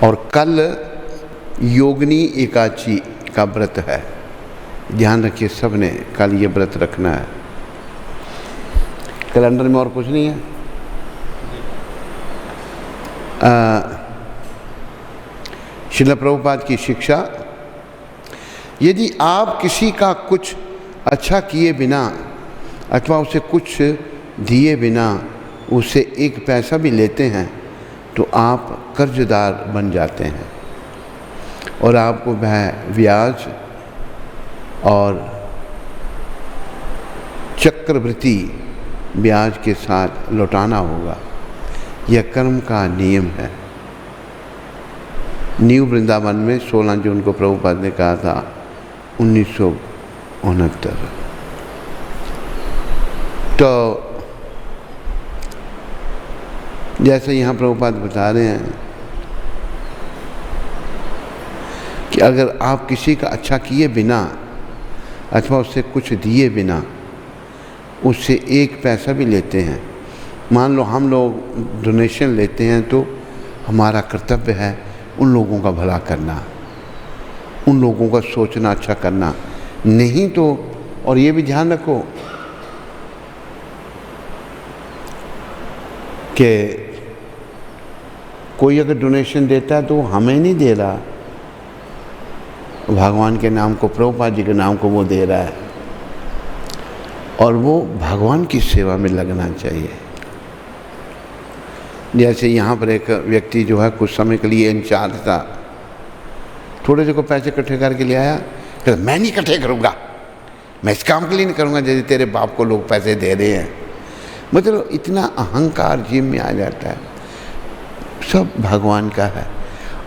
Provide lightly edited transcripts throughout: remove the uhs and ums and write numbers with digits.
और कल योगिनी एकादशी का व्रत है। ध्यान रखिए सब ने कल ये व्रत रखना है। कैलेंडर में और कुछ नहीं है। श्रील प्रभुपाद की शिक्षा, यदि आप किसी का कुछ अच्छा किए बिना अथवा उसे कुछ दिए बिना उससे एक पैसा भी लेते हैं तो आप कर्जदार बन जाते हैं और आपको वह ब्याज और चक्रवृद्धि ब्याज के साथ लौटाना होगा। यह कर्म का नियम है। न्यू वृंदावन में 16 जून को प्रभुपाद ने कहा था 1969। तो जैसे यहाँ प्रभुपाद बता रहे हैं कि अगर आप किसी का अच्छा किए बिना अथवा उससे कुछ दिए बिना उससे एक पैसा भी लेते हैं, मान लो हम लोग डोनेशन लेते हैं तो हमारा कर्तव्य है उन लोगों का भला करना, उन लोगों का सोचना, अच्छा करना। नहीं तो, और ये भी ध्यान रखो कि कोई अगर डोनेशन देता है तो हमें नहीं दे रहा, भगवान के नाम को, प्रभुपाद जी के नाम को वो दे रहा है और वो भगवान की सेवा में लगना चाहिए। जैसे यहाँ पर एक व्यक्ति जो है कुछ समय के लिए इंचार्ज था, थोड़े से को पैसे इकट्ठे करके ले आया, तो मैं नहीं इकट्ठे करूँगा, मैं इस काम के लिए नहीं करूँगा जैसे तेरे बाप को लोग पैसे दे रहे हैं। मतलब इतना अहंकार जीव में आ जाता है। सब भगवान का है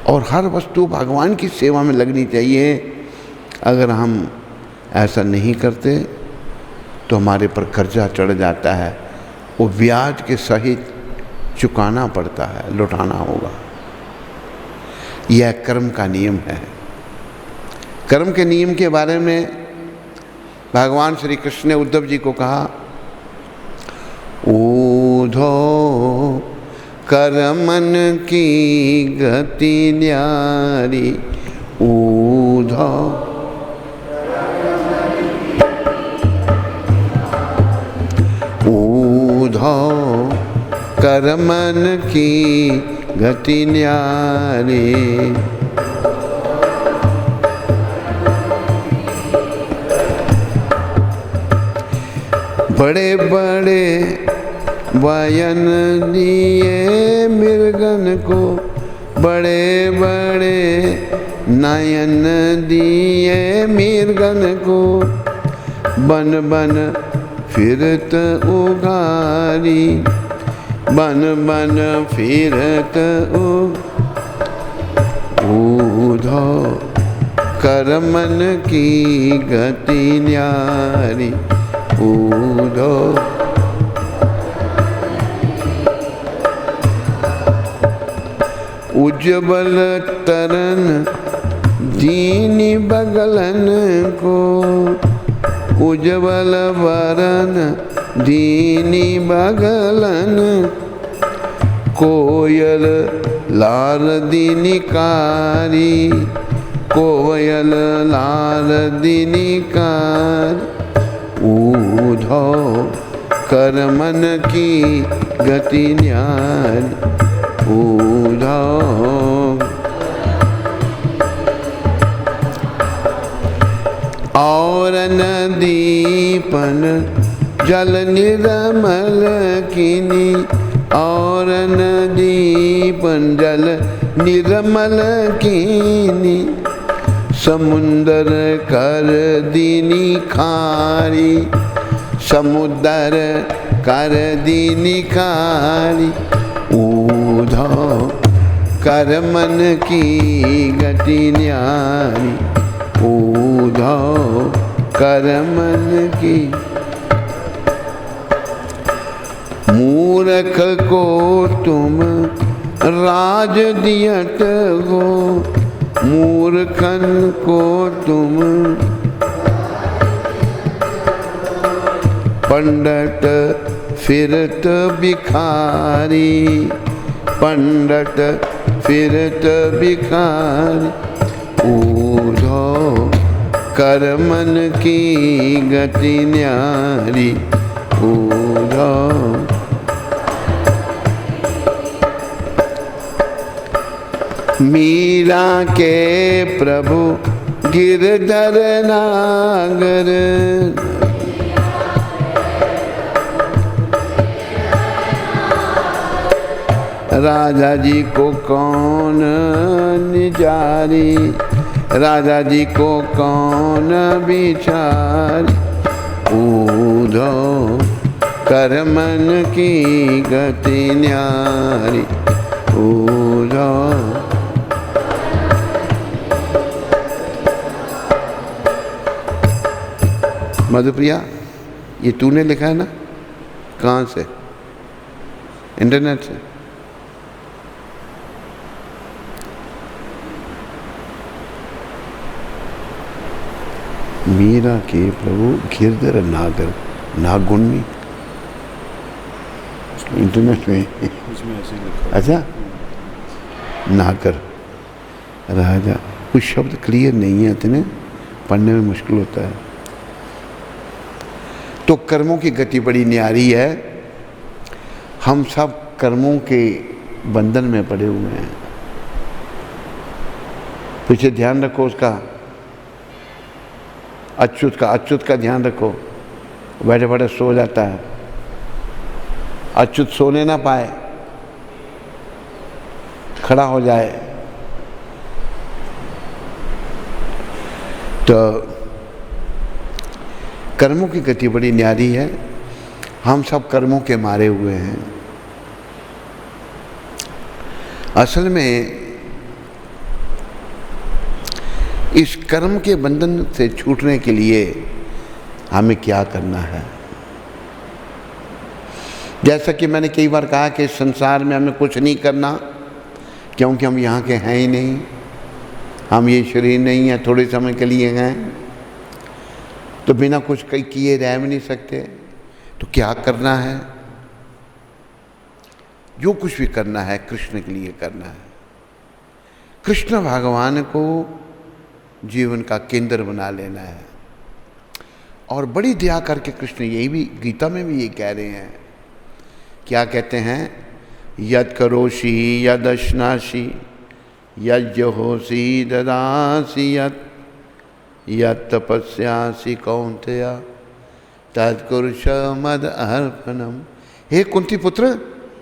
और हर वस्तु भगवान की सेवा में लगनी चाहिए। अगर हम ऐसा नहीं करते तो हमारे पर कर्जा चढ़ जाता है, वो ब्याज के सहित चुकाना पड़ता है, लौटाना होगा। यह कर्म का नियम है। कर्म के नियम के बारे में भगवान श्री कृष्ण ने उद्धव जी को कहा, ऊधो कर्मन की गति न्यारी, ऊधो ऊधो कर्मन की गति न्यारी। बड़े बड़े वयन दिए मृगन को, बड़े बड़े नयन दिए मृगन को, बन बन फिरत उगारी, बन बन फिरत ऊधो कर्मन की गति न्यारी, ऊधो उज्ज्वल तरन दीनी बगलन को, उज्ज्वल वरन दीनी बगलन, कोयल लार दीनी कारी, कोयल लार दीनी कार, ऊधो कर्मन की गति न्यारी, ऊधो और नदीपन जल निर्मल कीनी, और नदीपन जल निर्मल कीनी, समुंदर कर दीनी खारी, समुद्र कर दीनी खारी, ऊधो कर्मन की गति न्यारी, ऊधो कर्मन की। मूर्ख को तुम राज दियत हो, मूर्खन को तुम पंडित फिरत भिखारी, पंडित फिरत भिखारी, ऊधो कर मन की गति न्यारी, ऊधो। मीरा के प्रभु गिरधर नागर, राजा जी को कौन निजारी, राजा जी को कौन बिचारी, ऊधो कर मन की गति न्यारी, ऊधो। मधुप्रिया, ये तूने लिखा है ना? कहाँ से? इंटरनेट से? मीरा के प्रभु गिरधर नागर, नागुन्नी, इंटरनेट में अच्छा नागर राजा, कुछ शब्द क्लियर नहीं है, इतने पढ़ने में मुश्किल होता है। तो कर्मों की गति बड़ी न्यारी है। हम सब कर्मों के बंधन में पड़े हुए हैं। पीछे ध्यान रखो उसका, अच्युत का ध्यान रखो। बैठे बैठे सो जाता है, अच्युत सोने ना पाए, खड़ा हो जाए। तो कर्मों की गति बड़ी न्यारी है। हम सब कर्मों के मारे हुए हैं। असल में इस कर्म के बंधन से छूटने के लिए हमें क्या करना है? जैसा कि मैंने कई बार कहा कि संसार में हमें कुछ नहीं करना, क्योंकि हम यहाँ के हैं ही नहीं। हम ये शरीर नहीं है, थोड़े समय के लिए हैं, तो बिना कुछ किए रह भी नहीं सकते। तो क्या करना है? जो कुछ भी करना है कृष्ण के लिए करना है। कृष्ण भगवान को जीवन का केंद्र बना लेना है। और बड़ी दया करके कृष्ण यही भी गीता में भी ये कह रहे हैं। क्या कहते हैं? यद करोषि यद अश्नासि यज्ञ होसी ददासी यद तपस्यासि कौन्तेय तत्कुरुष मद अर्पणम। हे कुंती पुत्र,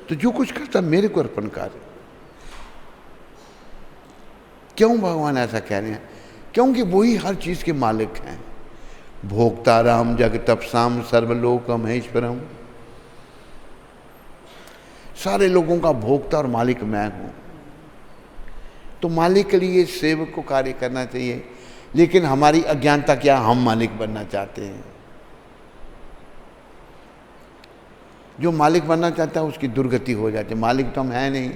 तो जो कुछ करता मेरे को अर्पण कर। क्यों भगवान ऐसा कह रहे हैं? क्योंकि वही हर चीज के मालिक हैं। भोक्ता राम जगतपसाम सर्वलोक महेश्वरम। सारे लोगों का भोक्ता और मालिक मैं हूं। तो मालिक के लिए सेवक को कार्य करना चाहिए। लेकिन हमारी अज्ञानता क्या, हम मालिक बनना चाहते हैं। जो मालिक बनना चाहता है उसकी दुर्गति हो जाती है। मालिक तो हम हैं नहीं।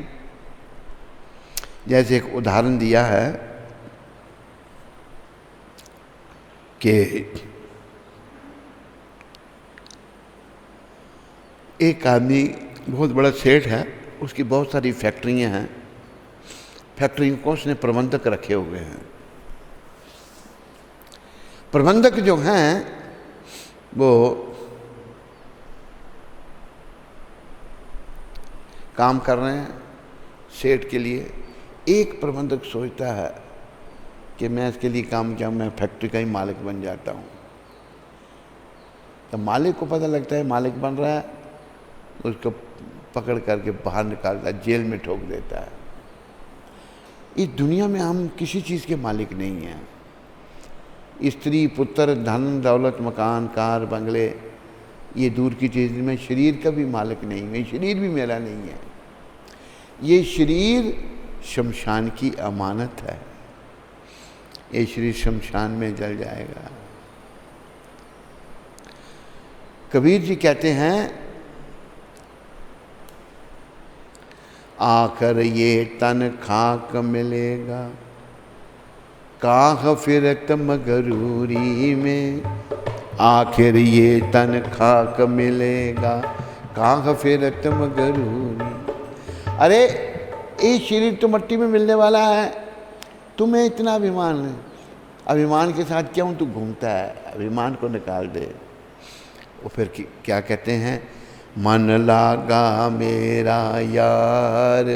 जैसे एक उदाहरण दिया है कि एक आदमी बहुत बड़ा सेठ है, उसकी बहुत सारी फैक्ट्रियां हैं। फैक्ट्रियों को उसने प्रबंधक रखे हुए हैं। प्रबंधक जो हैं वो काम कर रहे हैं सेठ के लिए। एक प्रबंधक सोचता है कि मैं इसके लिए काम किया, मैं फैक्ट्री का ही मालिक बन जाता हूँ। तो मालिक को पता लगता है मालिक बन रहा है, उसको पकड़ करके बाहर निकालता है, जेल में ठोक देता है। इस दुनिया में हम किसी चीज़ के मालिक नहीं हैं। स्त्री, पुत्र, धन, दौलत, मकान, कार, बंगले, ये दूर की चीज़। मैं शरीर का भी मालिक नहीं हूँ। ये शरीर भी मेरा नहीं है। ये शरीर शमशान की अमानत है। ये शरीर शमशान में जल जाएगा। कबीर जी कहते हैं, आकर ये तन खाक मिलेगा, काह फिरत मगरूरी में। आखिर ये तन खाक मिलेगा, काह फिरत मगरूरी। अरे ये शरीर तो मिट्टी में मिलने वाला है, तुम्हें इतना अभिमान है, अभिमान के साथ क्यों तू घूमता है, अभिमान को निकाल दे। वो फिर क्या कहते हैं, मन लागा मेरा यार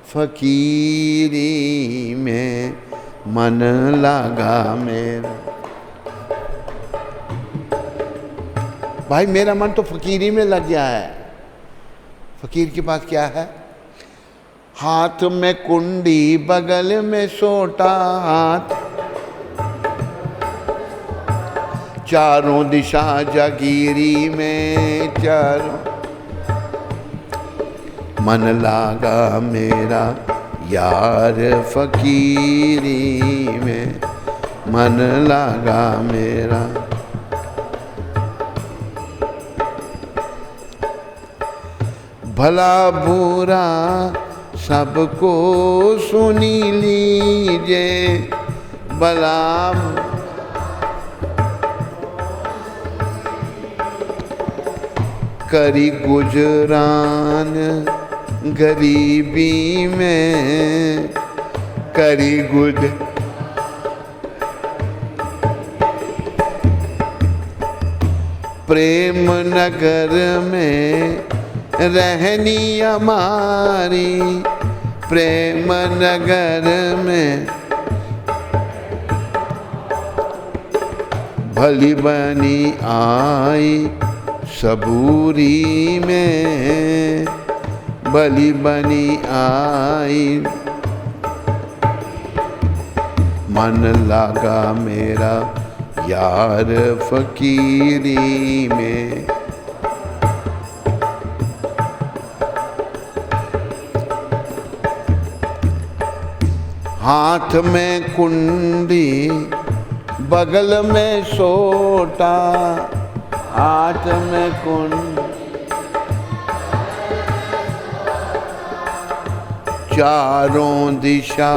फकीरी में, मन लागा मेरा। भाई मेरा मन तो फकीरी में लग गया है। फकीर के पास क्या है, हाथ में कुंडी बगल में सोटा हाथ, चारों दिशा जागीरी में चारों, मन लागा मेरा यार फकीरी में, मन लागा मेरा। भला बुरा सबको सुनी लीजिए, भला करी गुजरान गरीबी में, करी गुज प्रेम नगर में रहनी हमारी, प्रेम नगर में भली बनी आई सबूरी में, भली बनी आई। मन लागा मेरा यार फकीरी में, हाथ में कुंडी बगल में सोटा, हाथ में कुंडी चारों दिशा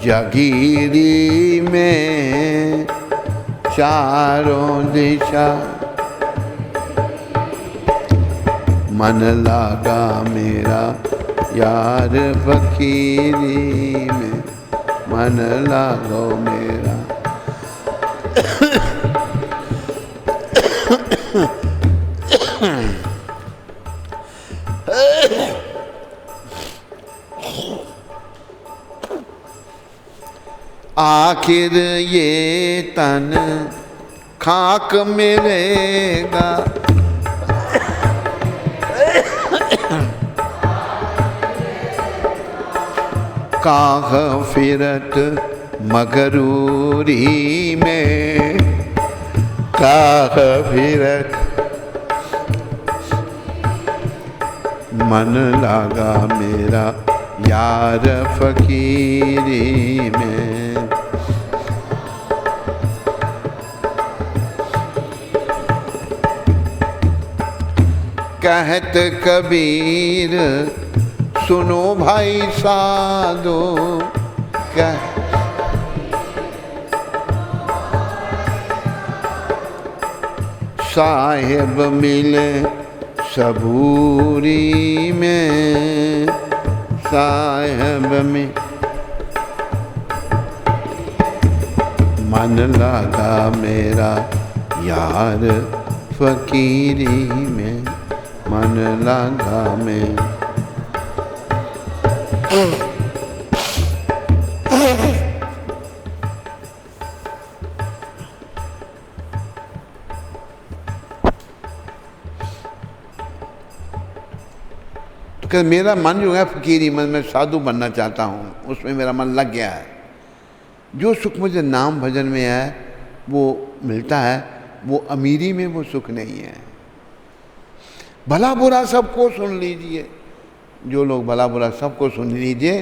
जागीरी में, चारों दिशा मन लागा मेरा यार फकीरी में, मन लागो मेरा। आखिर ये तन खाक मिलेगा, काह फिरत मगरूरी में, काह फिरत मन लागा मेरा यार फकीरी में। कहत कबीर सुनो भाई साधो, साहेब मिले सबूरी में, साहेब में मन लगा मेरा यार फकीरी में, मन लगा में। तो मेरा मन जो है फकीरी मन, मैं साधु बनना चाहता हूँ, उसमें मेरा मन लग गया है। जो सुख मुझे नाम भजन में है वो मिलता है, वो अमीरी में वो सुख नहीं है। भला बुरा सबको सुन लीजिए, जो लोग भला बुरा सबको सुन लीजिए,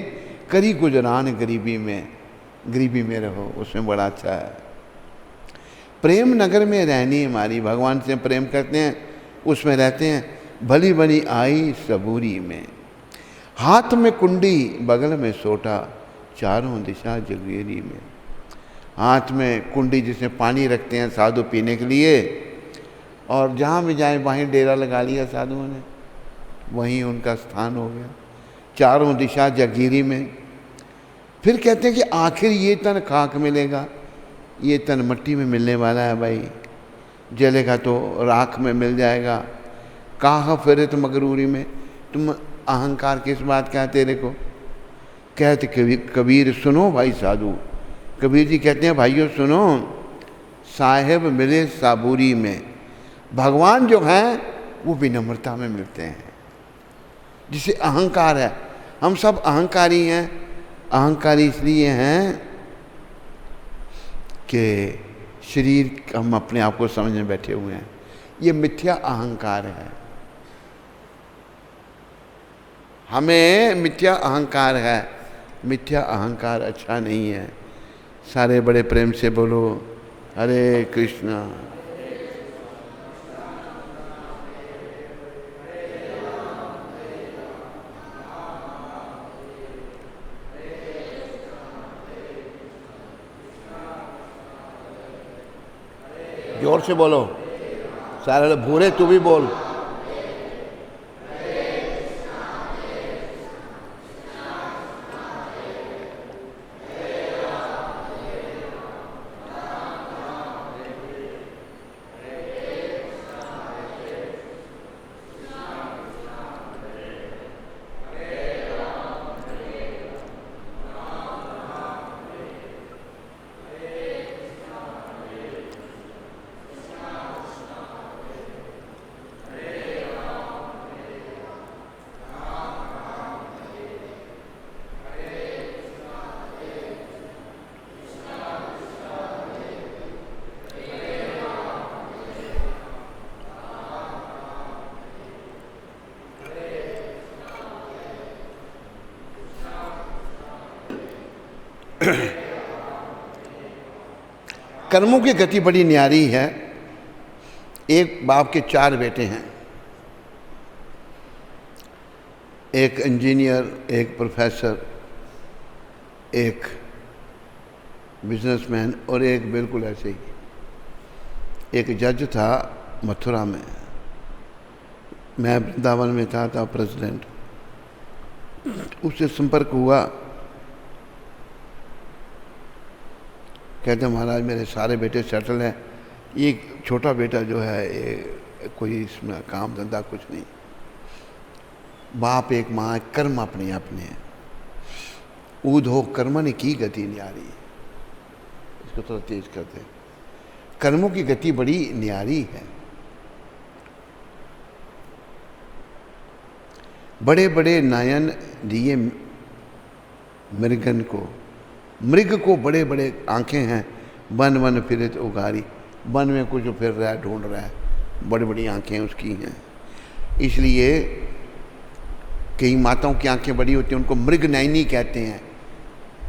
करी गुजरान गरीबी में रहो, उसमें बड़ा अच्छा है। प्रेम नगर में रहनी हमारी, भगवान से प्रेम करते हैं, उसमें रहते हैं। भली बनी आई सबूरी में, हाथ में कुंडी बगल में सोटा, चारों दिशा जगेरी में। हाथ में कुंडी जिसमें पानी रखते हैं साधु पीने के लिए, और जहाँ भी जाए वहीं डेरा लगा लिया साधुओं ने, वहीं उनका स्थान हो गया। चारों दिशा जागीरी में। फिर कहते हैं कि आखिर ये तन खाक मिलेगा, ये तन मिट्टी में मिलने वाला है भाई, जलेगा तो राख में मिल जाएगा। कहा फिर तुम मगरूरी में, तुम अहंकार किस बात का है तेरे को। कहते कबीर सुनो भाई साधु, कबीर जी कहते हैं भाइयों सुनो, साहेब मिले साबूरी में। भगवान जो हैं वो विनम्रता में मिलते हैं। जिसे अहंकार है, हम सब अहंकारी हैं। अहंकारी इसलिए हैं कि शरीर हम अपने आप को समझने बैठे हुए हैं। ये मिथ्या अहंकार है, हमें मिथ्या अहंकार है। मिथ्या अहंकार अच्छा नहीं है। सारे बड़े प्रेम से बोलो हरे कृष्णा। जोर से बोलो सारे। भूरे तू भी बोल। कर्मों की गति बड़ी न्यारी है। एक बाप के 4 बेटे हैं, एक इंजीनियर, एक प्रोफेसर, एक बिजनेसमैन और एक बिल्कुल ऐसे ही। एक जज था मथुरा में, मैं वृंदावन में था प्रेसिडेंट। उससे संपर्क हुआ, कहते महाराज मेरे सारे बेटे सेटल हैं, ये छोटा बेटा जो है ये कोई इसमें काम धंधा कुछ नहीं। बाप एक माँ, कर्म अपने अपने। ऊधो कर्म ने की गति न्यारी। इसको थोड़ा तेज करते हैं। कर्मों की गति बड़ी न्यारी है। बड़े बड़े नयन दिए मृगन को, मृग को बड़े बड़े आंखें हैं, वन वन फिरे तो उगारी। वन में कुछ फिर रहा है, ढूंढ रहा है, बड़ी बड़ी आंखें उसकी हैं। इसलिए कई माताओं की आंखें बड़ी होती हैं, उनको मृग नयनी कहते हैं।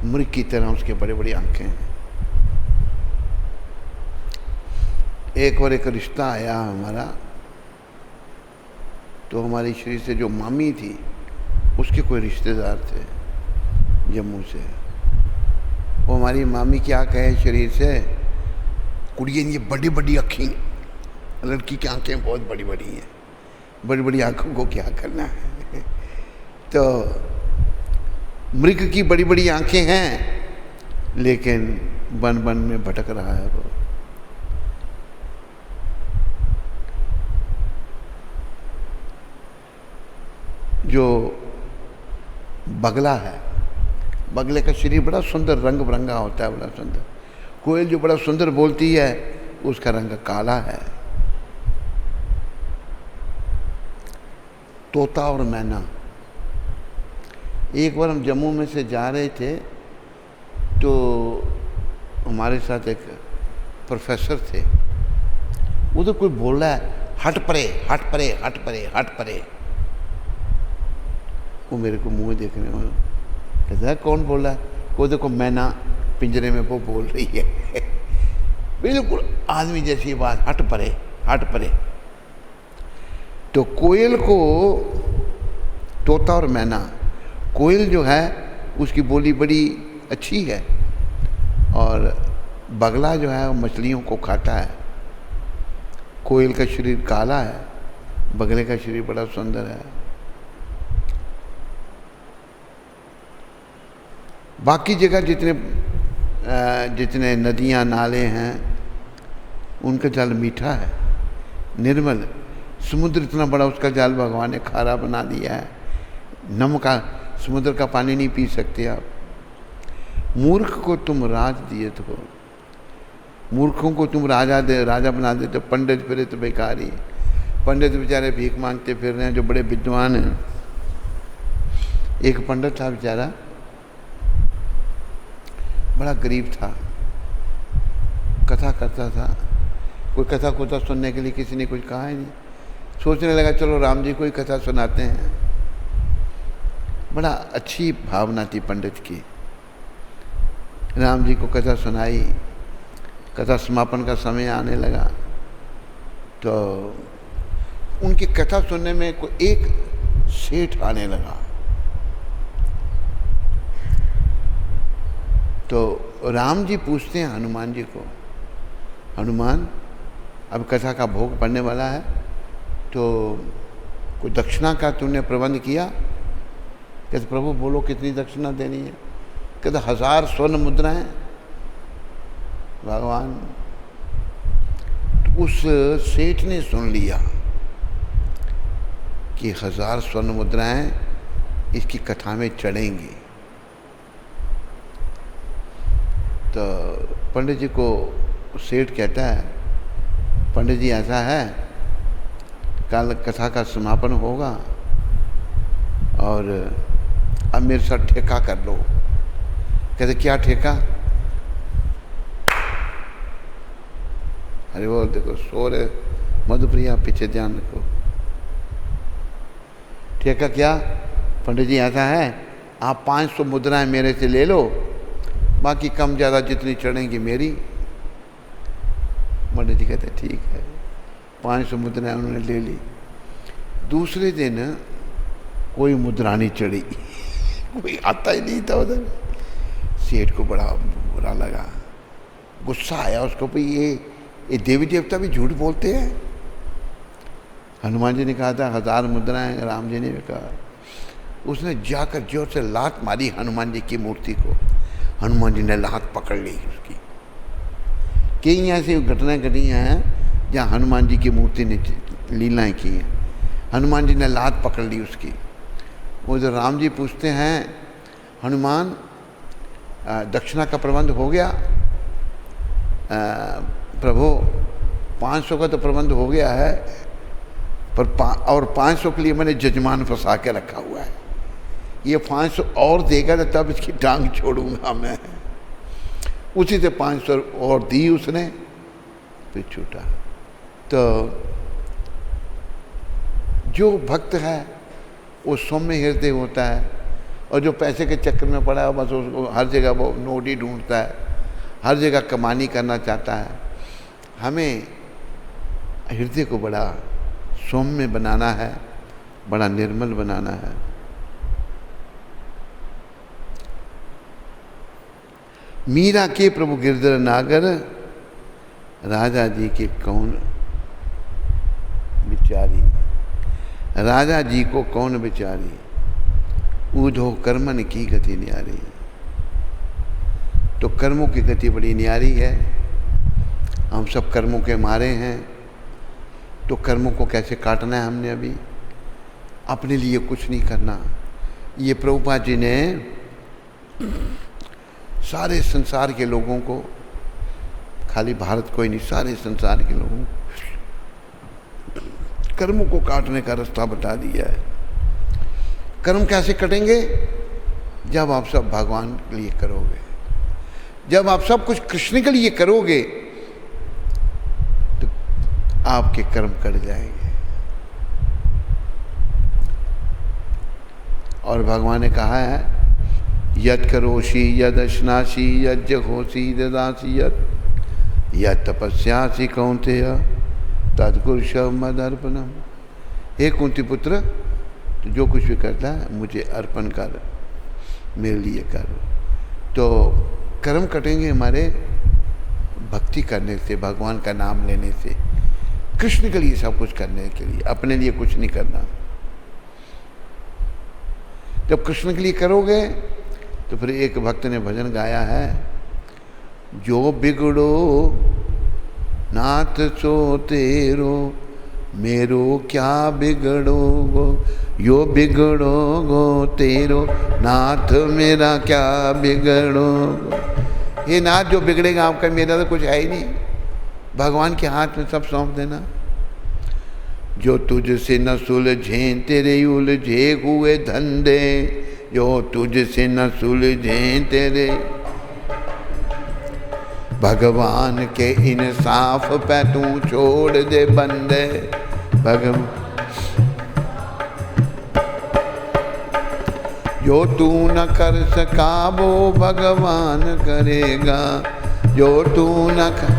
मृग की तरह उसके बड़े बड़ी आंखें हैं। एक और एक रिश्ता आया हमारा, तो हमारी श्री से जो मामी थी उसके कोई रिश्तेदार थे जम्मू से। वो हमारी मामी क्या कहे शरीर से, कुड़िए ये बड़ी बड़ी आँखें, लड़की की आंखें बहुत बड़ी बड़ी हैं, बड़ी बड़ी आंखों को क्या करना है। तो मृग की बड़ी बड़ी आंखें हैं, लेकिन बन बन में भटक रहा है वो। जो बगला है, बगले का शरीर बड़ा सुंदर रंग बिरंगा होता है, बड़ा सुंदर। कोयल जो बड़ा सुंदर बोलती है उसका रंग काला है। तोता और मैना। एक बार हम जम्मू में से जा रहे थे तो हमारे साथ एक प्रोफेसर थे। उधर कोई बोल रहा है हट परे हट परे हट परे हट परे। वो मेरे को मुंह देखने में कहता है कौन बोल रहा है। वो देखो मैना पिंजरे में वो बोल रही है। बिल्कुल आदमी जैसी बात, हट परे हट परे। तो कोयल को, तोता और मैना, कोयल जो है उसकी बोली बड़ी अच्छी है और बगला जो है वो मछलियों को खाता है। कोयल का शरीर काला है, बगले का शरीर बड़ा सुंदर है। बाकी जगह जितने नदियाँ नाले हैं उनका जल मीठा है, निर्मल। समुद्र इतना बड़ा, उसका जल भगवान ने खारा बना दिया है। नमक का समुद्र का पानी नहीं पी सकते आप। मूर्ख को तुम राज दिए तो, मूर्खों को तुम राजा बना देते। पंडित फिरे तो बेकारी, पंडित बेचारे भीख मांगते फिर रहे हैं जो बड़े विद्वान हैं। एक पंडित था बेचारा, बड़ा गरीब था, कथा करता था। कोई कथा कुथा सुनने के लिए किसी ने कुछ कहा ही नहीं। सोचने लगा चलो राम जी को ही कथा सुनाते हैं। बड़ा अच्छी भावना थी पंडित की। राम जी को कथा सुनाई। कथा समापन का समय आने लगा तो उनकी कथा सुनने में कोई एक सेठ आने लगा। तो राम जी पूछते हैं हनुमान जी को, हनुमान अब कथा का भोग पड़ने वाला है तो कोई दक्षिणा का तुमने प्रबंध किया? कहते प्रभु बोलो कितनी दक्षिणा देनी है? कहते 1000 स्वर्ण मुद्राएं। भगवान, तो उस सेठ ने सुन लिया कि 1000 स्वर्ण मुद्राएं इसकी कथा में चढ़ेंगी। तो पंडित जी को सेठ कहता है, पंडित जी ऐसा है कल कथा का समापन होगा और अब मेरे साथ ठेका कर लो। कहते क्या ठेका? अरे वो देखो सो रहे मधुप्रिया, पीछे ध्यान रखो। ठेका क्या? पंडित जी ऐसा है आप 500 मुद्राएं मेरे से ले लो, बाकी कम ज़्यादा जितनी चढ़ेंगी मेरी। पंडित जी कहते ठीक है। 500 मुद्राएं उन्होंने ले ली। दूसरे दिन कोई मुद्रा नहीं चढ़ी, कोई आता ही नहीं था उधर। सेठ को बड़ा बुरा लगा, गुस्सा आया उसको, भाई ये देवी देवता भी झूठ बोलते हैं। हनुमान जी ने कहा था 1000 मुद्राएं, राम जी ने भी कहा। उसने जाकर जोर से लात मारी हनुमान जी की मूर्ति को। हनुमान जी ने लात पकड़ ली उसकी। कई ऐसी घटनाएं घटी हैं जहाँ हनुमान जी की मूर्ति ने लीलाएं की हैं। हनुमान जी ने लात पकड़ ली उसकी। वो जो राम जी पूछते हैं हनुमान दक्षिणा का प्रबंध हो गया? प्रभु 500 का तो प्रबंध हो गया है, पर और 500 के लिए मैंने जजमान फंसा के रखा हुआ है। ये 500 और देगा तो तब इसकी टांग छोड़ूंगा मैं। उसी से 500 और दी उसने, फिर छूटा। तो जो भक्त है वो सौम्य हृदय होता है, और जो पैसे के चक्कर में पड़ा है बस उसको हर जगह वो नोट ही ढूंढता है, हर जगह कमानी करना चाहता है। हमें हृदय को बड़ा सौम्य बनाना है, बड़ा निर्मल बनाना है। मीरा के प्रभु गिरधर नागर, राजा जी के कौन बिचारी। राजा जी को कौन बिचारी, ऊधो कर्मन की गति न्यारी। तो कर्मों की गति बड़ी न्यारी है। हम सब कर्मों के मारे हैं, तो कर्मों को कैसे काटना है हमने? अभी अपने लिए कुछ नहीं करना। ये प्रभुपाद जी ने सारे संसार के लोगों को, खाली भारत को ही नहीं, सारे संसार के लोगों को कर्मों को काटने का रास्ता बता दिया है। कर्म कैसे कटेंगे? जब आप सब भगवान के लिए करोगे, जब आप सब कुछ कृष्ण के लिए करोगे तो आपके कर्म कट जाएंगे। और भगवान ने कहा है यद करोषि यद अश्नासी यद जघोषि ददासी यद तपस्यासी कौन्तेय तत्कुरुष मदर्पणम। हे कुंती पुत्र, तो जो कुछ भी करता है मुझे अर्पण कर, मेरे लिए कर। तो कर्म कटेंगे हमारे भक्ति करने से, भगवान का नाम लेने से, कृष्ण के लिए सब कुछ करने के लिए, अपने लिए कुछ नहीं करना। जब कृष्ण के लिए करोगे तो फिर एक भक्त ने भजन गाया है, जो बिगड़ो नाथ सो तेरो, मेरो क्या बिगड़ोगो, यो बिगड़ोगो तेरो, नाथ मेरा क्या बिगड़ोगो। ये नाथ जो बिगड़ेगा आपका, मेरा तो कुछ है ही नहीं। भगवान के हाथ में सब सौंप देना। जो तुझसे न सुलझे तेरे उलझे हुए धंधे, जो तुझसे न सुलझे तेरे, भगवान के इंसाफ पे तू छोड़ दे बंदे। भगवान जो तू न कर सका वो भगवान करेगा, जो तू न कर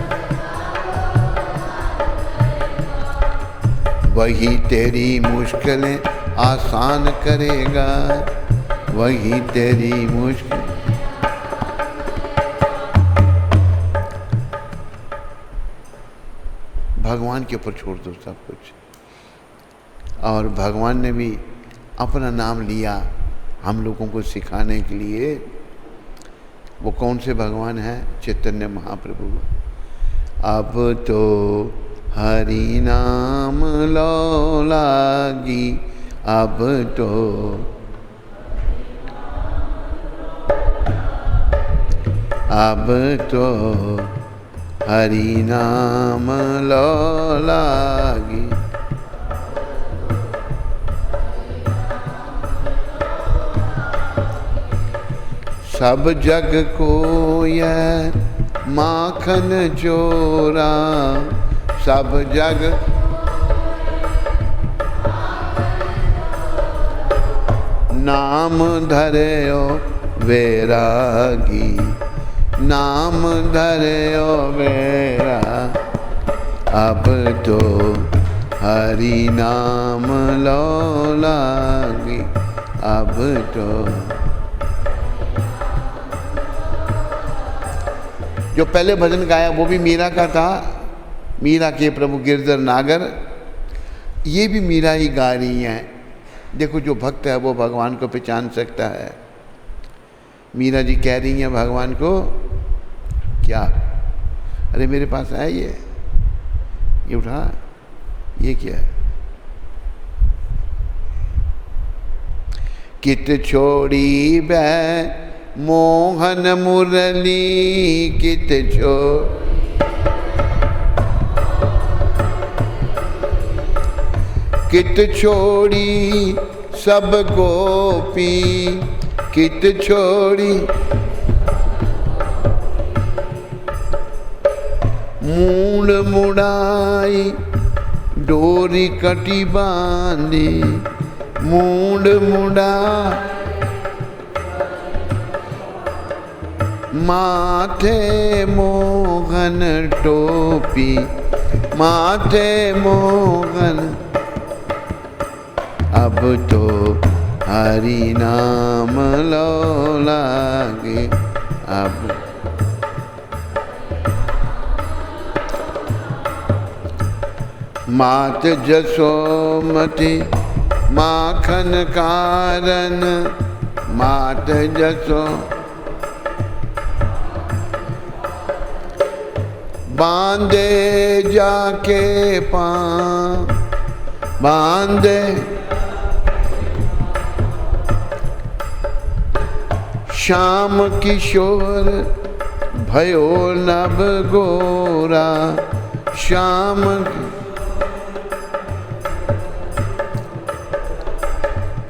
वही तेरी मुश्किलें आसान करेगा, वही तेरी मुश्किल। भगवान के ऊपर छोड़ दो सब कुछ। और भगवान ने भी अपना नाम लिया हम लोगों को सिखाने के लिए। वो कौन से भगवान हैं? चैतन्य महाप्रभु। अब तो हरि नाम लो लागी, अब तो हरि नाम लो लागी। सब जग को यह माखन चोरा, सब जग नाम धर्यो वैरागी, नाम धर्यो वैरा। अब तो हरि नाम लो लागी, अब तो। जो पहले भजन गाया वो भी मीरा का था, मीरा के प्रभु गिरधर नागर। ये भी मीरा ही गा रही हैं। देखो जो भक्त है वो भगवान को पहचान सकता है। मीरा जी कह रही हैं भगवान को, क्या? अरे मेरे पास है ये उठा, ये क्या है? कित छोड़ी बै मोहन मुरली, कित कित छोड़ी सब गोपी, कित छोड़ी मूड मुड़ाई डोरी कटी बांधी, मूड मुड़ा माथे मोहन टोपी, माथे मोहन। अब तो हरि नाम लो लागे, अब मात जसोमती माखन कारण, मात जसो बांधे जाके पां, बांधे श्याम किशोर भयो नभ गोरा, श्याम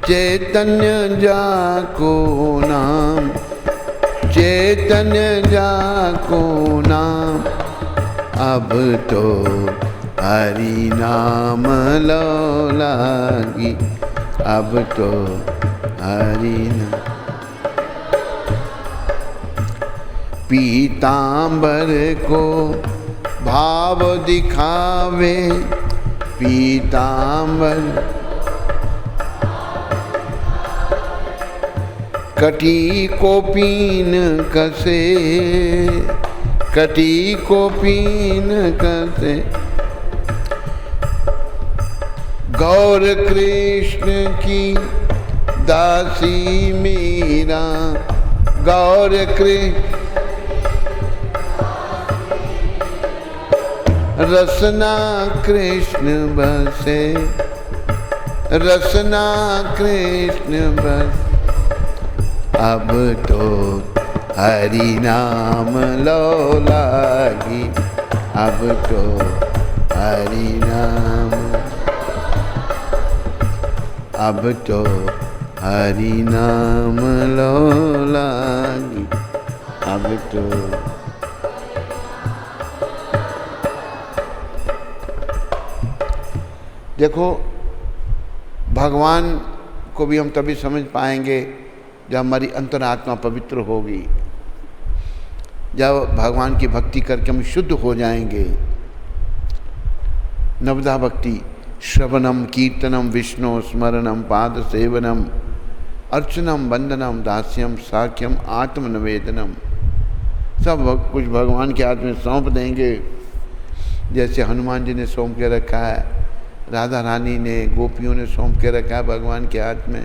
चैतन्य जाको नाम, चैतन्य जाको नाम। अब तो हरि नाम लो लागी, अब तो हरि नाम। पीतांबर को भाव दिखावे, पीतांबर कटी को पीन कसे, कटी को पीन कसे। गौर कृष्ण की दासी मीरा, गौर कृष्ण रसना कृष्ण बसे, रसना कृष्ण बस। अब तो हरि नाम लो लागी, अब तो हरि नाम, अब तो हरि नाम लो लागी, अब तो। देखो, भगवान को भी हम तभी समझ पाएंगे जब हमारी अंतरात्मा पवित्र होगी, जब भगवान की भक्ति करके हम शुद्ध हो जाएंगे। नवदा भक्ति श्रवणम कीर्तनम विष्णु स्मरणम पाद सेवनम अर्चनम वंदनम दास्यम साख्यम आत्मनिवेदनम, सब कुछ भगवान के हाथ में सौंप देंगे। जैसे हनुमान जी ने सौंप के रखा है, राधा रानी ने, गोपियों ने सौंप के रखा है भगवान के हाथ में,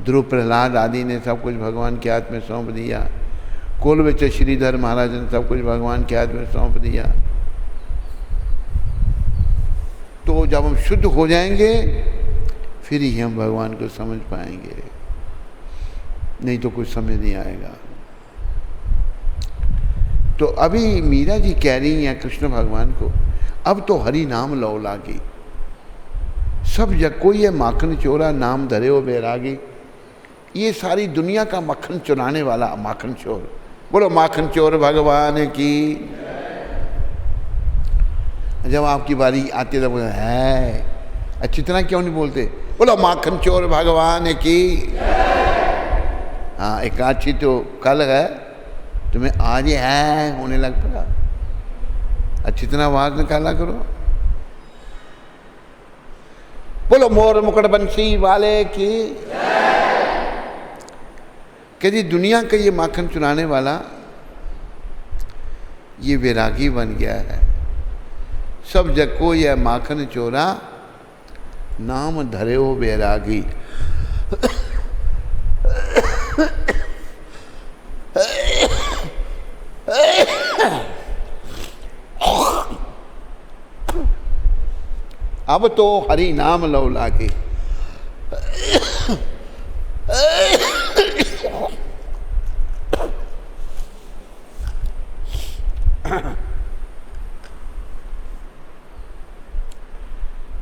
ध्रुव प्रहलाद आदि ने सब कुछ भगवान के हाथ में सौंप दिया, कोलवच श्रीधर महाराज ने सब कुछ भगवान के हाथ में सौंप दिया। तो जब हम शुद्ध हो जाएंगे फिर ही हम भगवान को समझ पाएंगे, नहीं तो कुछ समझ नहीं आएगा। तो अभी मीरा जी कह रही हैं कृष्ण भगवान को, अब तो हरि नाम लो लागी, सब जग कोई है माखन चोरा नाम धरे हो बैरागी। ये सारी दुनिया का मक्खन चुराने वाला माखन चोर, बोलो माखन चोर भगवान की। जब आपकी बारी आती है तब है, अच्छी तरह क्यों नहीं बोलते, बोलो माखन चोर भगवान की। हाँ, एक अच्छी तो कल है, तुम्हें आज ही है होने लग पड़ा, अच्छी तरह आवाज निकाला करो। बोलो मोर मुकुट बंसी वाले की। कहती दुनिया का ये माखन चुराने वाला ये वैरागी बन गया है, सब जग को यह माखन चोरा नाम धरे हो वैरागी। अब तो हरि नाम लो लागे।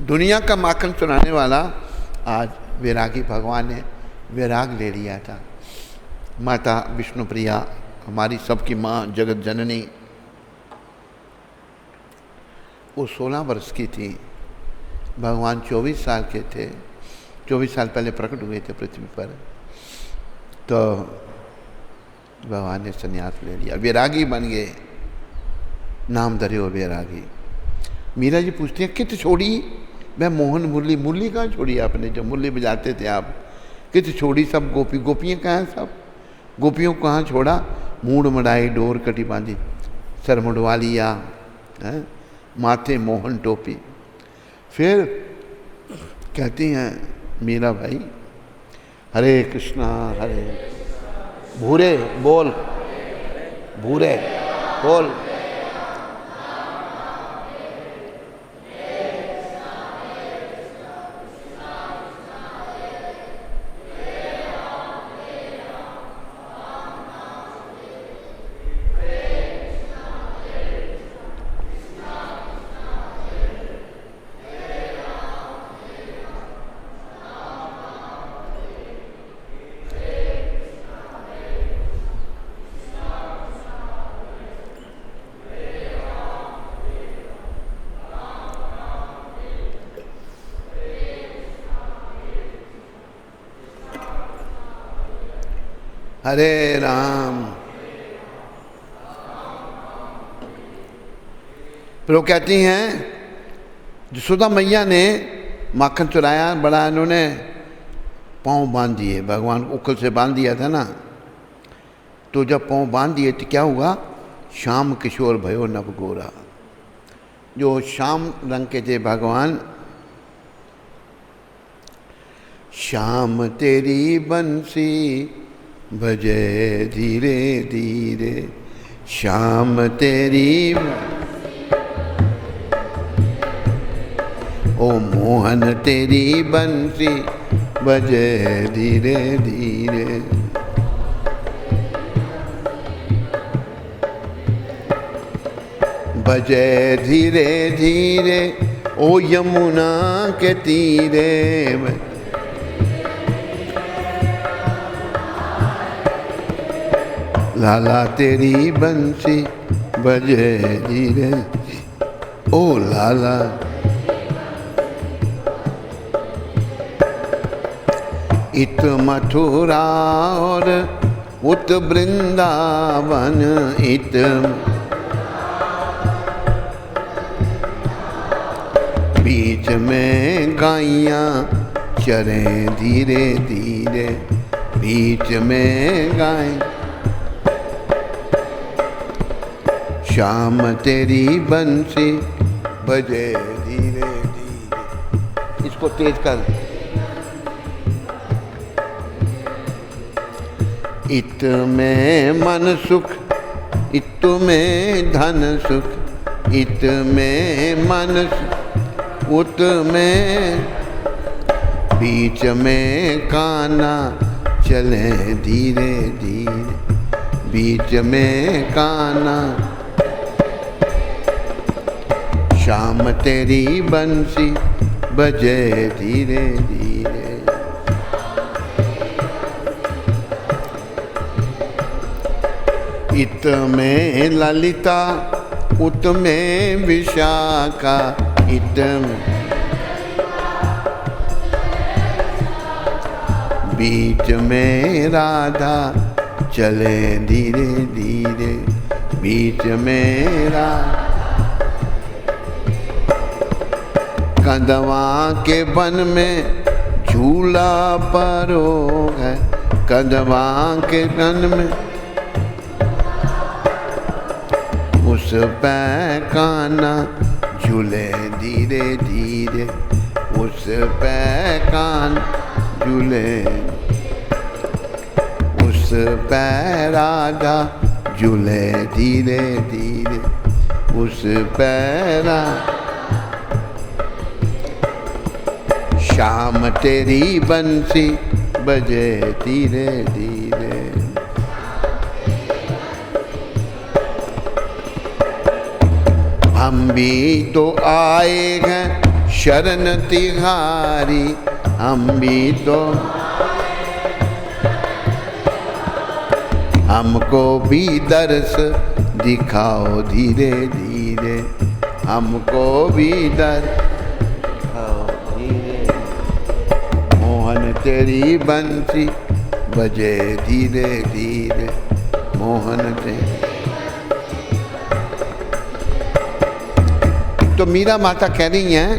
दुनिया का माखन चुराने वाला आज वैरागी भगवान ने वैराग ले लिया था। माता विष्णुप्रिया हमारी सबकी माँ जगत जननी, वो 16 वर्ष की थी, भगवान 24 साल के थे, 24 साल पहले प्रकट हुए थे पृथ्वी पर। तो भगवान ने संन्यास ले लिया, वैरागी बन गए, नाम धरे हो वैरागी। मीरा जी पूछती हैं कित छोड़ी, मैं मोहन मुरली, मुरली कहाँ छोड़ी आपने, जो मुरली बजाते थे आप, कित छोड़ी सब गोपी, गोपियाँ कहाँ हैं सब, गोपियों को कहाँ छोड़ा, मूड मड़ाई डोर कटी बांधी, सर मुड़वा लिया, माथे मोहन टोपी। फिर कहती हैं मीरा भाई, हरे कृष्णा हरे, भूरे बोल, भूरे बोल, हरे राम। फिर वो कहती हैं यशोदा मैया ने माखन चुराया, बड़ा इन्होंने पाँव बांध दिए, भगवान उखल से बांध दिया था ना, तो जब पाँव बांध दिए तो क्या हुआ, श्याम किशोर भयो नव गोरा, जो श्याम रंग के थे भगवान, श्याम तेरी बंसी बजे धीरे धीरे शाम तेरी। ओ मोहन तेरी बंसी बजे धीरे धीरे। बजे धीरे धीरे ओ यमुना के तीरे। लाला तेरी बंसी बजे धीरे। ओ लाला इत मथुरा और उत वृंदावन। इत बीच में गाइयाँ चरें धीरे धीरे। बीच में गाय शाम तेरी बंसी बजे धीरे धीरे। इसको तेज कर। इत में मन सुख इत में धन सुख। इत में मन सुख उत में बीच में काना चले धीरे धीरे। बीच में काना शाम तेरी बंसी बजे धीरे धीरे। इत में ललिता उत में विशाखा। इत बीच में राधा चले धीरे धीरे। बीच में राधा कदवा के वन में झूला परो है। कदवा के वन में उस पे काना झूले धीरे धीरे। उस पे कान झूले। उस पे राधा झूले धीरे धीरे। उस पे शाम तेरी बंसी बजे धीरे धीरे। हम भी तो आए हैं शरण तिहारी। हम भी तो हमको भी दर्श दिखाओ धीरे धीरे। हमको भी दर्श दिखाओ धीरे। मोहन तेरी बंसी बजे धीरे धीरे। मोहन तेरी। तो मीरा माता कह रही हैं,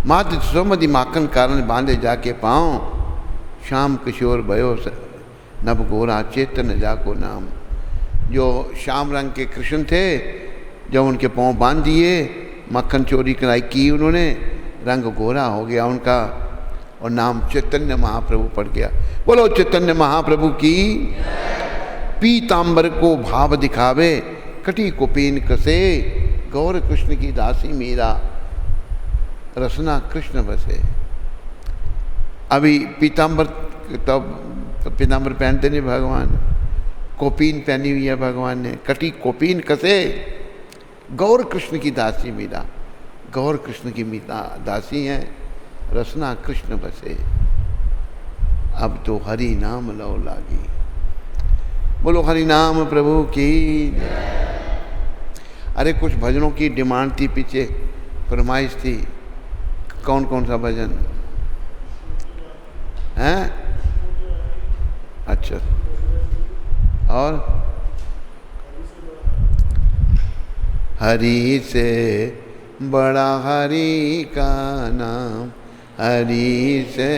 मात सोमदी माखन कारण बांधे जाके पाँव। श्याम किशोर भयो नभ गोरा चेतन जाको नाम। जो श्याम रंग के कृष्ण थे, जब उनके पाँव बांध दिए, मक्खन चोरी कराई की उन्होंने, रंग गोरा हो गया उनका और नाम चैतन्य महाप्रभु पड़ गया। बोलो चैतन्य महाप्रभु की। पीतांबर को भाव दिखावे कटी को पीन कसे। गौर कृष्ण की दासी मीरा रसना कृष्ण बसे। अभी पीतांबर तब पीतांबर पहनते नहीं भगवान, कोपीन पहनी हुई है भगवान ने। कटी कोपीन कसे। गौर कृष्ण की दासी मीरा, गौर कृष्ण की मीरा दासी हैं। रसना कृष्ण बसे। अब तो हरि नाम लो लागी। बोलो हरि नाम प्रभु की। अरे कुछ भजनों की डिमांड थी, पीछे फरमाइश थी। कौन कौन सा भजन हैं? अच्छा, और हरि से बड़ा हरि का नाम। हरि से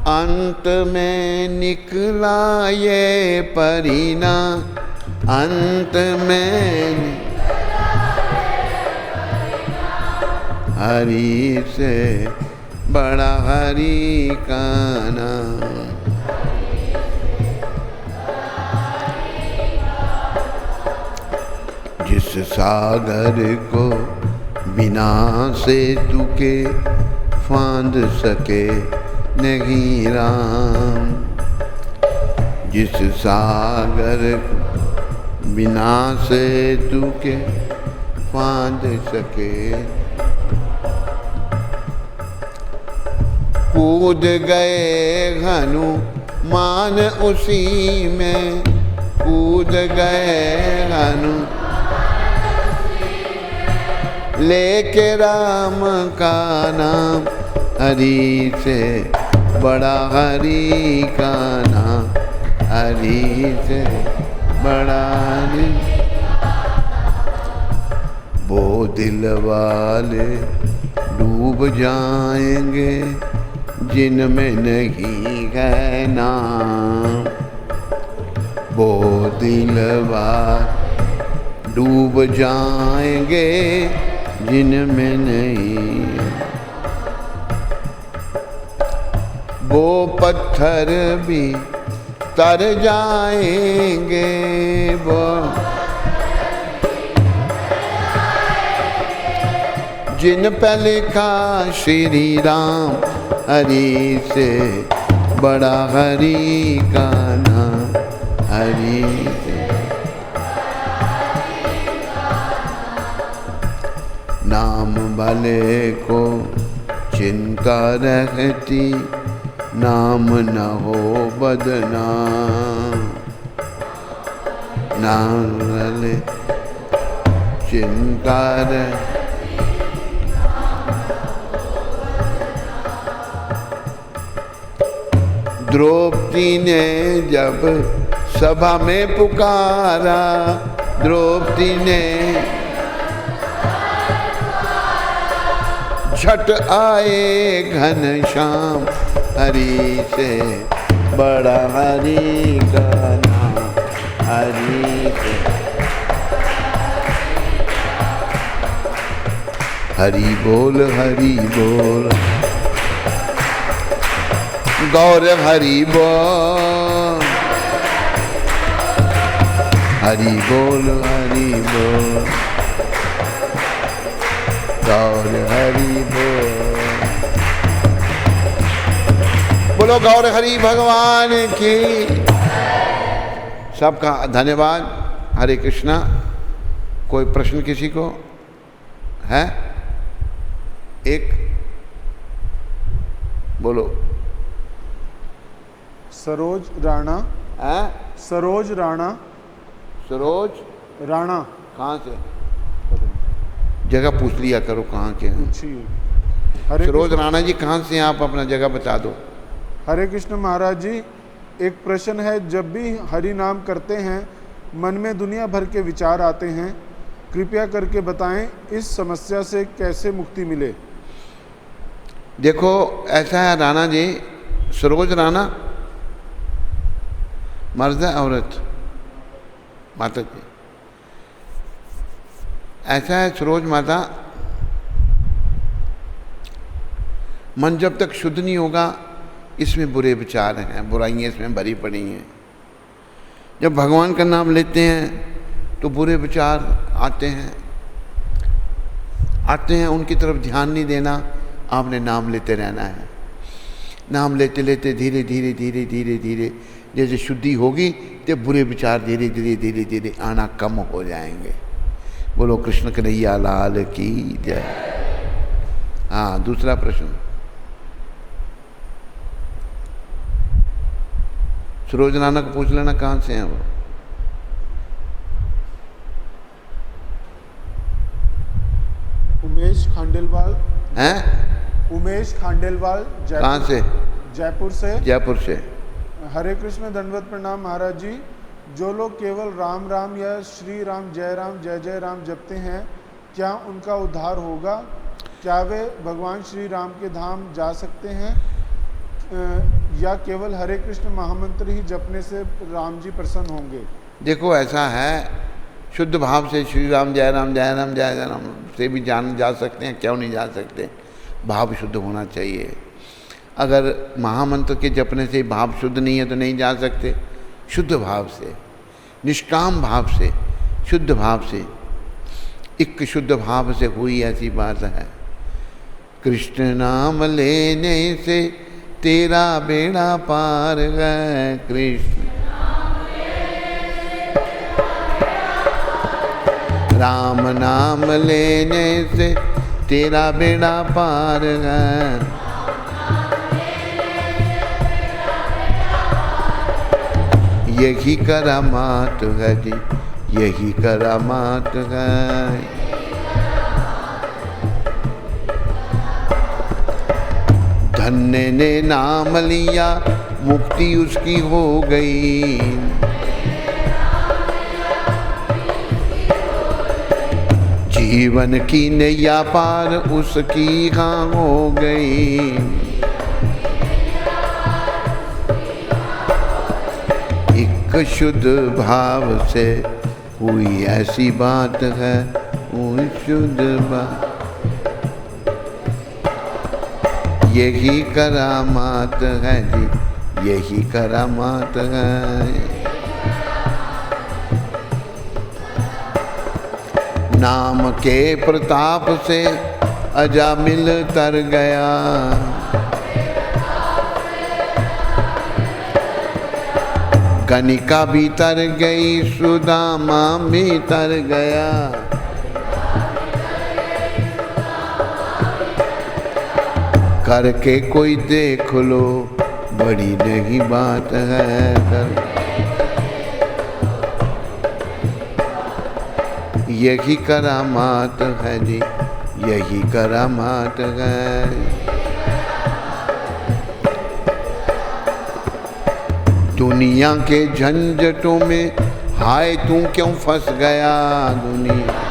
अंत में निकला ये परिणाम। अंत में हरि से बड़ा हरि का नाम। जिस सागर को बिना से तुके फांद सके नहीं राम। जिस सागर को बिना से तुके फांद सके। कूद गए हनुमान उसी में, कूद गए हनुमान लेके राम का नाम। हरि से बड़ा हरि का नाम, हरि से बड़ा हरि। वो दिल वाले डूब जाएंगे जिनमें नहीं है नाम। वो दिल वाले डूब जाएंगे जिनमें नहीं। वो पत्थर भी तर जाएंगे, वो जिन पे लिखा श्री राम। हरि से बड़ा हरि का नाम, हरि से। नाम वाले को चिंता रहती, नाम न हो बदनाम। नाम वाले चिंता रहती। द्रौपदी ने जब सभा में पुकारा, द्रौपदी ने झट आए घनश्याम। हरि से बड़ा हरि का नाम, हरि से। हरि बोल हरि बोल, गौर हरि बोल, हरि बोल हरि बोल, गौर हरि बोल। बोलो गौर हरि भगवान की। सबका धन्यवाद। हरे कृष्णा। कोई प्रश्न किसी को है? एक बोलो। सरोज राणा। है? सरोज राणा। सरोज राणा। कहाँ से? जगह पूछ लिया करो कहाँ के हैं। सरोज राणा जी कहाँ से हैं आप? अपना जगह बता दो। हरे कृष्ण महाराज जी, एक प्रश्न है। जब भी हरि नाम करते हैं मन में दुनिया भर के विचार आते हैं, कृपया करके बताएं इस समस्या से कैसे मुक्ति मिले। देखो ऐसा है राणा जी, सरोज राणा मर्द है औरत? माता जी। ऐसा है सरोज माता, मन जब तक शुद्ध नहीं होगा इसमें बुरे विचार हैं, बुराइयाँ इसमें भरी पड़ी हैं। जब भगवान का नाम लेते हैं तो बुरे विचार आते हैं, उनकी तरफ ध्यान नहीं देना, आपने नाम लेते रहना है। नाम लेते लेते धीरे धीरे धीरे धीरे धीरे जैसे शुद्धि होगी तो बुरे विचार धीरे धीरे धीरे धीरे आना कम हो जाएंगे। बोलो कृष्ण कन्हैया लाल की जय। हाँ, दूसरा प्रश्न। सरोज राणा को पूछ लेना कहाँ से हैं वो। उमेश खांडेलवाल। हैं? उमेश खांडेलवाल। कहाँ से? जयपुर से। जयपुर से। हरे कृष्ण दंडवत प्रणाम महाराज जी। जो लोग केवल राम राम या श्री राम जय जय राम जपते हैं, क्या उनका उद्धार होगा? क्या वे भगवान श्री राम के धाम जा सकते हैं या केवल हरे कृष्ण महामंत्र ही जपने से राम जी प्रसन्न होंगे? देखो ऐसा है, शुद्ध भाव से श्री राम जय राम जय राम जय राम से भी जा सकते हैं, क्यों नहीं जा सकते? भाव शुद्ध होना चाहिए। अगर महामंत्र के जपने से भाव शुद्ध नहीं है तो नहीं जा सकते। शुद्ध भाव से, निष्काम भाव से, शुद्ध भाव से, एक शुद्ध भाव से हुई ऐसी बात है। कृष्ण नाम लेने से तेरा बेड़ा पार है। कृष्ण राम नाम लेने से तेरा बेड़ा पार है। यही करामात है जी, यही करामात है। धन्य ने नाम लिया मुक्ति उसकी हो गई। जीवन की नैया पार उसकी हाँ हो गई। एक शुद्ध भाव से हुई ऐसी बात है, हुई शुद्ध बात। यही करामात है जी, यही करामात है। नाम के प्रताप से अजामिल तर गया। गनिका भी तर गई, सुदामा भी तर गया। करके कोई देख लो, बड़ी नहीं बात है। यही करामात है जी, यही करामात है। दुनिया के झंझटों में हाय तू क्यों फंस गया। दुनिया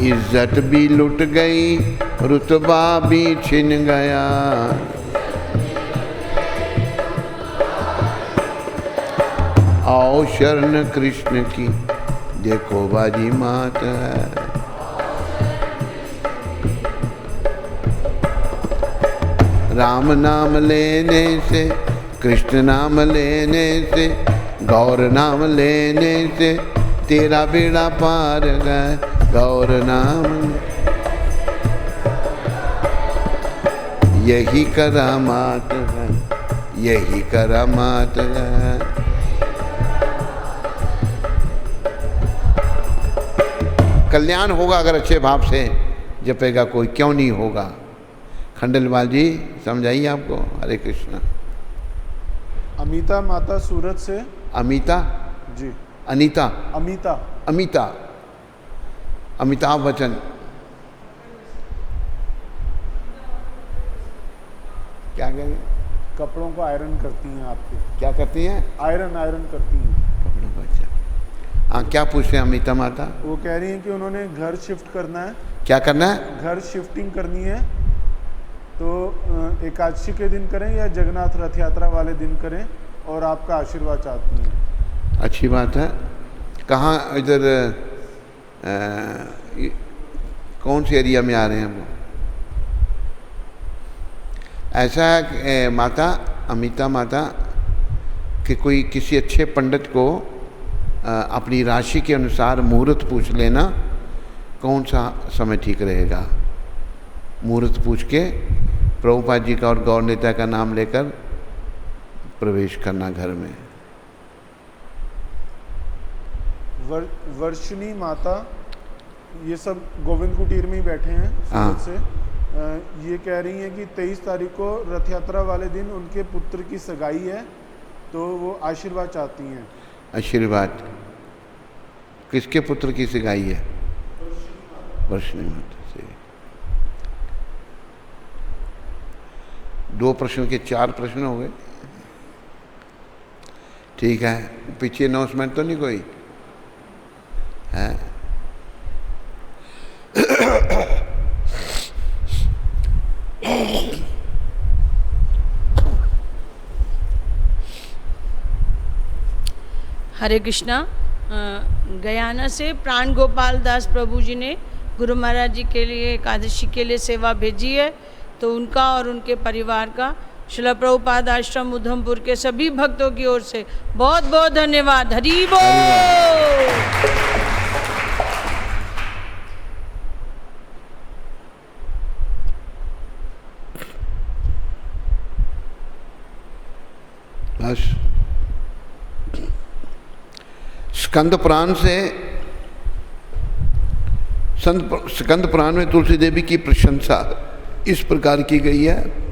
इज्जत भी लुट गई, रुतबा भी छिन गया। आओ शरण कृष्ण की, देखो बाजी मात है। राम नाम लेने से, कृष्ण नाम लेने से, गौर नाम लेने से तेरा बेड़ा पार गए। गौर नाम यही करामात है, यही करामात है। कल्याण होगा अगर अच्छे भाव से जपेगा कोई, क्यों नहीं होगा। खंडेलवाल जी समझाइए आपको। हरे कृष्णा। अमिता माता सूरत से। अमिता जी। अनीता। अमिता। अमिता। अमिताभ बच्चन। क्या कहेंगे? कपड़ों को आयरन करती हैं आपके। क्या करती हैं? आयरन करती हैं कपड़ों को। अच्छा हाँ, क्या पूछ रहे हैं अमिता माता? वो कह रही हैं कि उन्होंने घर शिफ्ट करना है। क्या करना है? घर शिफ्टिंग करनी है, तो एकादशी के दिन करें या जगन्नाथ रथ यात्रा वाले दिन करें, और आपका आशीर्वाद चाहती हैं। अच्छी बात है। कहाँ इधर कौन सी एरिया में आ रहे हैं वो? ऐसा है माता अमिता माता कि कोई किसी अच्छे पंडित को अपनी राशि के अनुसार मुहूर्त पूछ लेना, कौन सा समय ठीक रहेगा। मुहूर्त पूछ के प्रभुपाद जी का और गौर नेता का नाम लेकर प्रवेश करना घर में। वर्षिणी माता, ये सब गोविंद कुटीर में ही बैठे हैं सूरत से। ये कह रही हैं कि 23 तारीख को रथ यात्रा वाले दिन उनके पुत्र की सगाई है, तो वो आशीर्वाद चाहती हैं। आशीर्वाद किसके पुत्र की सगाई है? वर्षिणी माता से। 2 प्रश्न के 4 प्रश्न हो गए। ठीक है, पीछे अनाउंसमेंट तो नहीं कोई है? हरे कृष्णा। गयाना से प्राण गोपाल दास प्रभु जी ने गुरु महाराज जी के लिए एकादशी के लिए सेवा भेजी है, तो उनका और उनके परिवार का श्रील प्रभुपाद आश्रम उधमपुर के सभी भक्तों की ओर से बहुत बहुत धन्यवाद। हरि बोल। बस स्कंद पुराण से स्कंद पुराण में तुलसी देवी की प्रशंसा इस प्रकार की गई है।